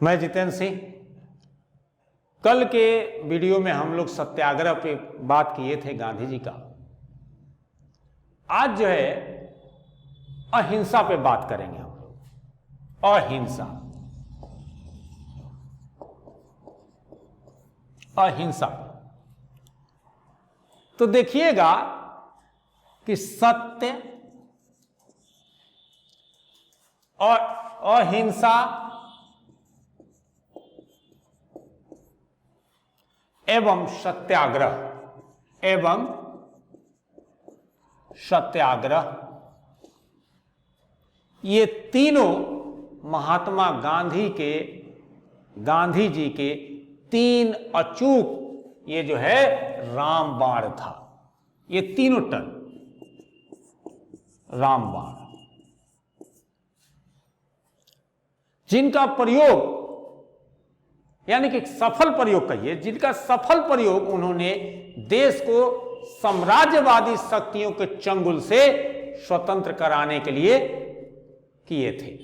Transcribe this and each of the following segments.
मैं जितेंद्र सिंह। कल के वीडियो में हम लोग सत्याग्रह पे बात किए थे, गांधी जी का। आज जो है अहिंसा पे बात करेंगे हम लोग। अहिंसा, अहिंसा। तो देखिएगा कि सत्य और अहिंसा एवं सत्याग्रह ये तीनों महात्मा गांधी जी के तीन अचूक, ये जो है रामबाण था। ये तीनों टन रामबाण, जिनका प्रयोग, यानी कि सफल प्रयोग कहिए, जिनका सफल प्रयोग उन्होंने देश को साम्राज्यवादी शक्तियों के चंगुल से स्वतंत्र कराने के लिए किए थे।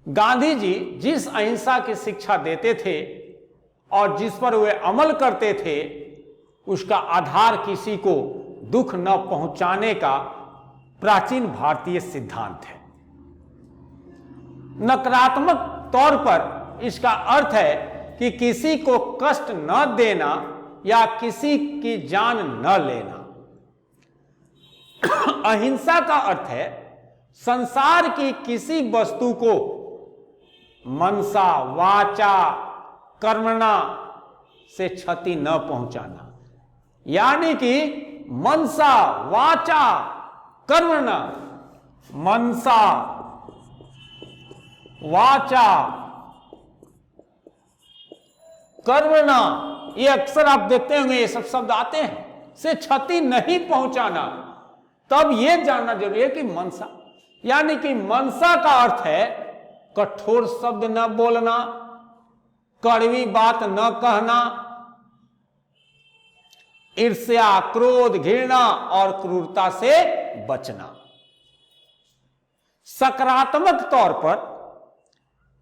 गांधी जी जिस अहिंसा की शिक्षा देते थे और जिस पर वे अमल करते थे, उसका आधार किसी को दुख न पहुंचाने का प्राचीन भारतीय सिद्धांत है। नकारात्मक तौर पर इसका अर्थ है कि किसी को कष्ट न देना या किसी की जान न लेना। अहिंसा का अर्थ है संसार की किसी वस्तु को मनसा वाचा कर्मणा से क्षति न पहुंचाना, यानी कि मनसा वाचा कर्मणा, मनसा वाचा कर्मणा, ये अक्सर आप देखते होंगे, ये सब शब्द आते हैं, से क्षति नहीं पहुंचाना। तब ये जानना जरूरी है कि मनसा, यानी कि मनसा का अर्थ है कठोर शब्द न बोलना, कड़वी बात न कहना, ईर्ष्या, क्रोध, घृणा और क्रूरता से बचना। सकारात्मक तौर पर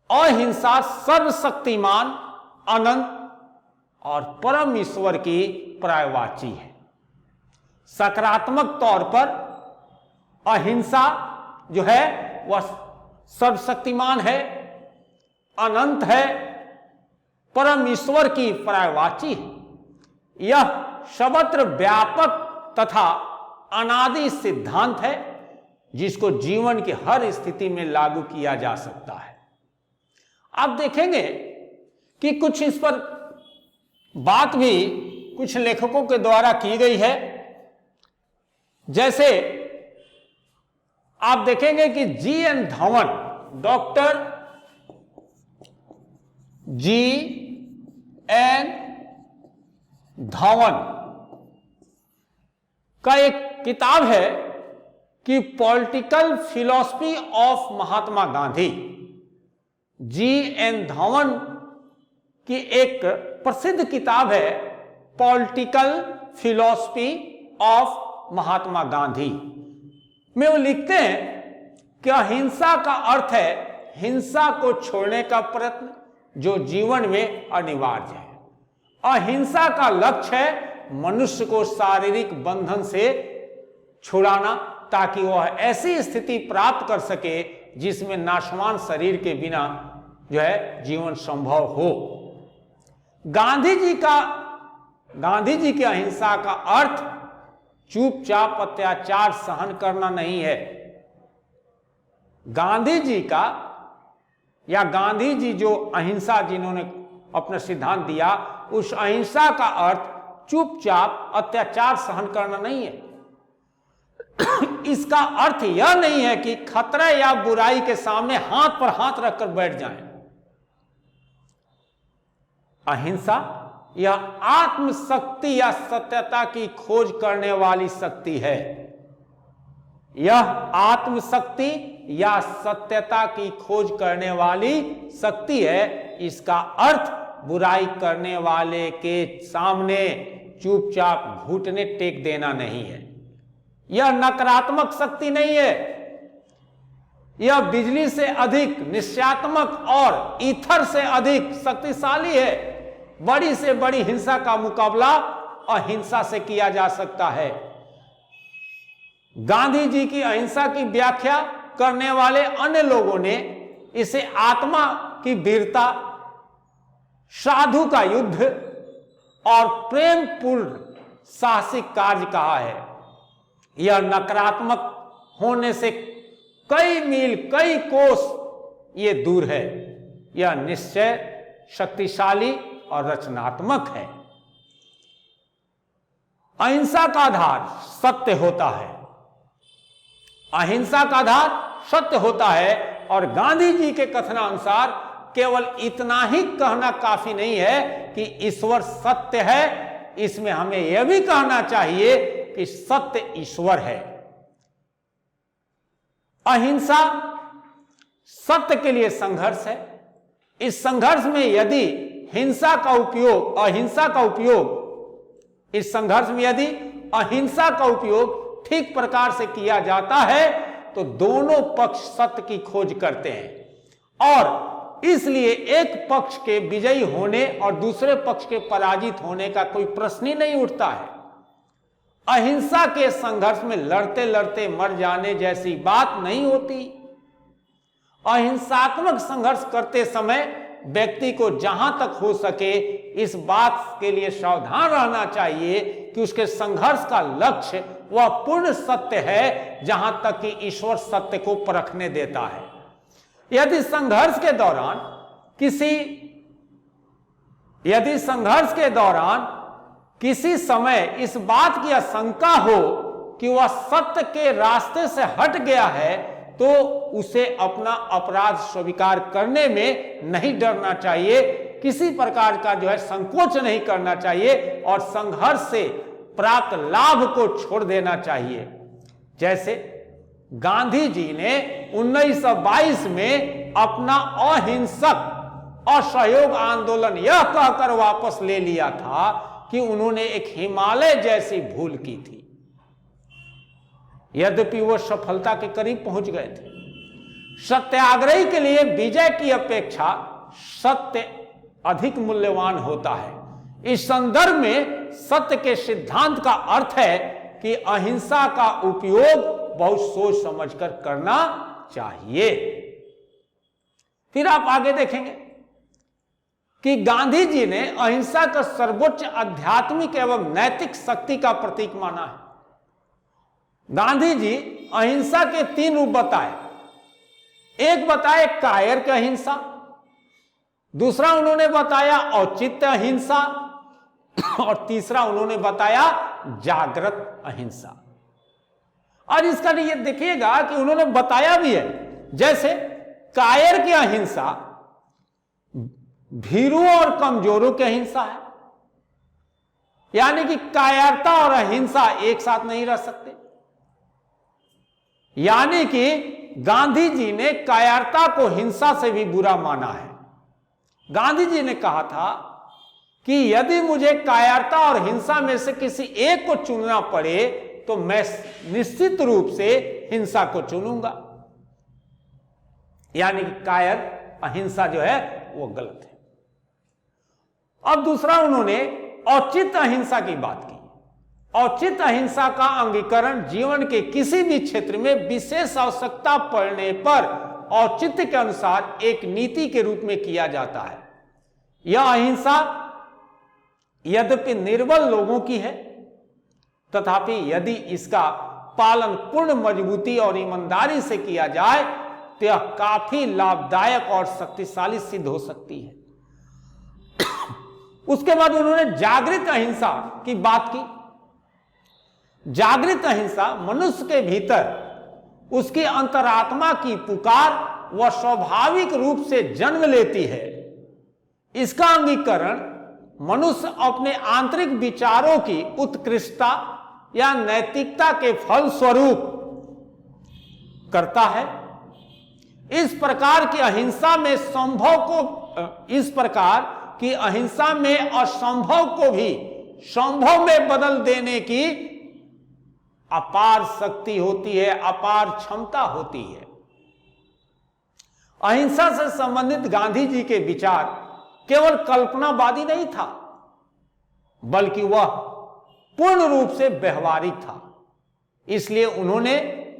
अहिंसा सर्वशक्तिमान, अनंत और परम ईश्वर की पर्यायवाची है। सकारात्मक तौर पर अहिंसा जो है वह सर्वशक्तिमान है, अनंत है, परम ईश्वर की पर्यायवाची है। यह सर्वत्र व्यापक तथा अनादि सिद्धांत है जिसको जीवन की हर स्थिति में लागू किया जा सकता है। आप देखेंगे कि कुछ इस पर बात भी कुछ लेखकों के द्वारा की गई है। जैसे आप देखेंगे कि GN. Dhawan, doctor GN. Dhawan का एक किताब है कि political philosophy of Mahatma Gandhi. GN. Dhawan की एक प्रसिद्ध किताब है political philosophy of Mahatma Gandhi में वो लिखते हैं कि अहिंसा का अर्थ है हिंसा को छोड़ने का प्रयत्न, जो जीवन में अनिवार्य है। अहिंसा का लक्ष्य है मनुष्य को शारीरिक बंधन से छुड़ाना, ताकि वह ऐसी स्थिति प्राप्त कर सके जिसमें नाशवान शरीर के बिना जो है जीवन संभव हो। गांधी जी की अहिंसा का अर्थ चुपचाप अत्याचार सहन करना नहीं है। गांधी जी का, या गांधी जी जो अहिंसा जिन्होंने अपना सिद्धांत दिया, उस अहिंसा का अर्थ चुपचाप अत्याचार सहन करना नहीं है। इसका अर्थ यह नहीं है कि खतरे या बुराई के सामने हाथ पर हाथ रखकर बैठ जाएं। अहिंसा यह आत्मशक्ति या सत्यता की खोज करने वाली शक्ति है। यह आत्मशक्ति या सत्यता की खोज करने वाली शक्ति है। इसका अर्थ बुराई करने वाले के सामने चुपचाप घुटने टेक देना नहीं है। यह नकारात्मक शक्ति नहीं है। यह बिजली से अधिक निश्चयात्मक और ईथर से अधिक शक्तिशाली है। बड़ी से बड़ी हिंसा का मुकाबला अहिंसा से किया जा सकता है। गांधी जी की अहिंसा की व्याख्या करने वाले अन्य लोगों ने इसे आत्मा की वीरता, साधु का युद्ध और प्रेमपूर्ण साहसिक कार्य कहा है। यह नकारात्मक होने से कई मील, कई कोस ये दूर है। यह निश्चय शक्तिशाली और रचनात्मक है। अहिंसा का आधार सत्य होता है। अहिंसा का आधार सत्य होता है और गांधी जी के कथनानुसार केवल इतना ही कहना काफी नहीं है कि ईश्वर सत्य है। इसमें हमें यह भी कहना चाहिए कि सत्य ईश्वर है। अहिंसा सत्य के लिए संघर्ष है। इस संघर्ष में यदि हिंसा का उपयोग, अहिंसा का उपयोग, इस संघर्ष में यदि अहिंसा का उपयोग ठीक प्रकार से किया जाता है तो दोनों पक्ष सत्य की खोज करते हैं और इसलिए एक पक्ष के विजयी होने और दूसरे पक्ष के पराजित होने का कोई प्रश्न ही नहीं उठता है। अहिंसा के संघर्ष में लड़ते लड़ते मर जाने जैसी बात नहीं होती। अहिंसात्मक संघर्ष करते समय व्यक्ति को जहां तक हो सके इस बात के लिए सावधान रहना चाहिए कि उसके संघर्ष का लक्ष्य वह पूर्ण सत्य है, जहां तक कि ईश्वर सत्य को परखने देता है। यदि संघर्ष के दौरान किसी समय इस बात की आशंका हो कि वह सत्य के रास्ते से हट गया है तो उसे अपना अपराध स्वीकार करने में नहीं डरना चाहिए। किसी प्रकार का संकोच नहीं करना चाहिए और संघर्ष से प्राप्त लाभ को छोड़ देना चाहिए। जैसे गांधी जी ने 1922 में अपना अहिंसक असहयोग आंदोलन यह कहकर वापस ले लिया था कि उन्होंने एक हिमालय जैसी भूल की थी। यद्यपि वो सफलता के करीब पहुंच गए थे। सत्याग्रही के लिए विजय की अपेक्षा सत्य अधिक मूल्यवान होता है। इस संदर्भ में सत्य के सिद्धांत का अर्थ है कि अहिंसा का उपयोग बहुत सोच समझकर करना चाहिए। फिर आप आगे देखेंगे कि गांधी जी ने अहिंसा का सर्वोच्च आध्यात्मिक एवं नैतिक शक्ति का प्रतीक माना है। गांधी जी अहिंसा के 3 रूप बताए। एक बताए कायर की अहिंसा, दूसरा उन्होंने बताया औचित्य अहिंसा और तीसरा उन्होंने बताया जागृत अहिंसा। और इसका ये देखिएगा कि उन्होंने बताया भी है। जैसे कायर की अहिंसा भीरुओं और कमजोरों की अहिंसा है, यानी कि कायरता और अहिंसा एक साथ नहीं रह सकते। यानी कि गांधी जी ने कायरता को हिंसा से भी बुरा माना है। गांधी जी ने कहा था कि यदि मुझे कायरता और हिंसा में से किसी एक को चुनना पड़े तो मैं निश्चित रूप से हिंसा को चुनूंगा। यानी कि कायर अहिंसा जो है वो गलत है। अब दूसरा उन्होंने औचित्य अहिंसा की बात की। औचित्य अहिंसा का अंगीकरण जीवन के किसी भी क्षेत्र में विशेष आवश्यकता पड़ने पर औचित्य के अनुसार एक नीति के रूप में किया जाता है। यह अहिंसा यद्यपि निर्बल लोगों की है, तथापि यदि इसका पालन पूर्ण मजबूती और ईमानदारी से किया जाए तो यह काफी लाभदायक और शक्तिशाली सिद्ध हो सकती है। उसके बाद उन्होंने जागृत अहिंसा की बात की। जागृत अहिंसा मनुष्य के भीतर उसकी अंतरात्मा की पुकार वह स्वाभाविक रूप से जन्म लेती है। इसका अंगीकरण मनुष्य अपने आंतरिक विचारों की उत्कृष्टता या नैतिकता के फलस्वरूप करता है। इस प्रकार की अहिंसा में असंभव को भी संभव में बदल देने की अपार शक्ति होती है, अपार क्षमता होती है। अहिंसा से संबंधित गांधी जी के विचार केवल कल्पनावादी नहीं था, बल्कि वह पूर्ण रूप से व्यवहारिक था। इसलिए उन्होंने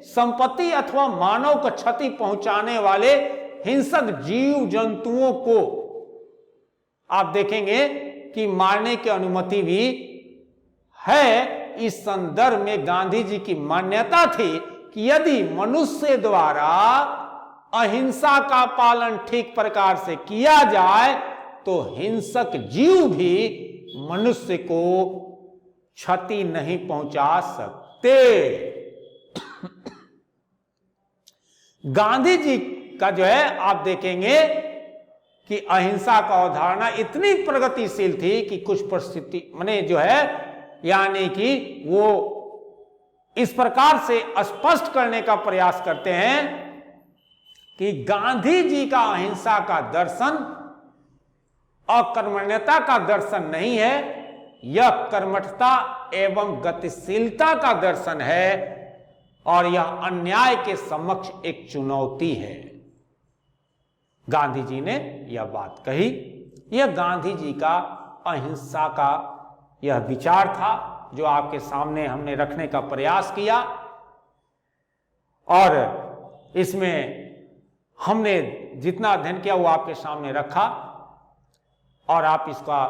संपत्ति अथवा मानव को क्षति पहुंचाने वाले हिंसक जीव जंतुओं को आप देखेंगे कि मारने की अनुमति भी है। इस संदर्भ में गांधी जी की मान्यता थी कि यदि मनुष्य द्वारा अहिंसा का पालन ठीक प्रकार से किया जाए तो हिंसक जीव भी मनुष्य को क्षति नहीं पहुंचा सकते। गांधी जी का जो है आप देखेंगे कि अहिंसा का अवधारणा इतनी प्रगतिशील थी कि कुछ परिस्थिति माने जो है यानी कि वो इस प्रकार से स्पष्ट करने का प्रयास करते हैं कि गांधी जी का अहिंसा का दर्शन अकर्मण्यता का दर्शन नहीं है, यह कर्मठता एवं गतिशीलता का दर्शन है और यह अन्याय के समक्ष एक चुनौती है। गांधी जी ने यह बात कही। यह गांधी जी का अहिंसा का यह विचार था जो आपके सामने हमने रखने का प्रयास किया और इसमें हमने जितना अध्ययन किया वो आपके सामने रखा और आप इसका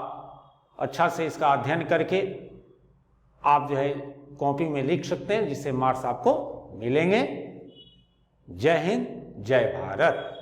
अच्छा से इसका अध्ययन करके आप जो है कॉपी में लिख सकते हैं, जिससे मार्क्स आपको मिलेंगे। जय हिंद, जय भारत।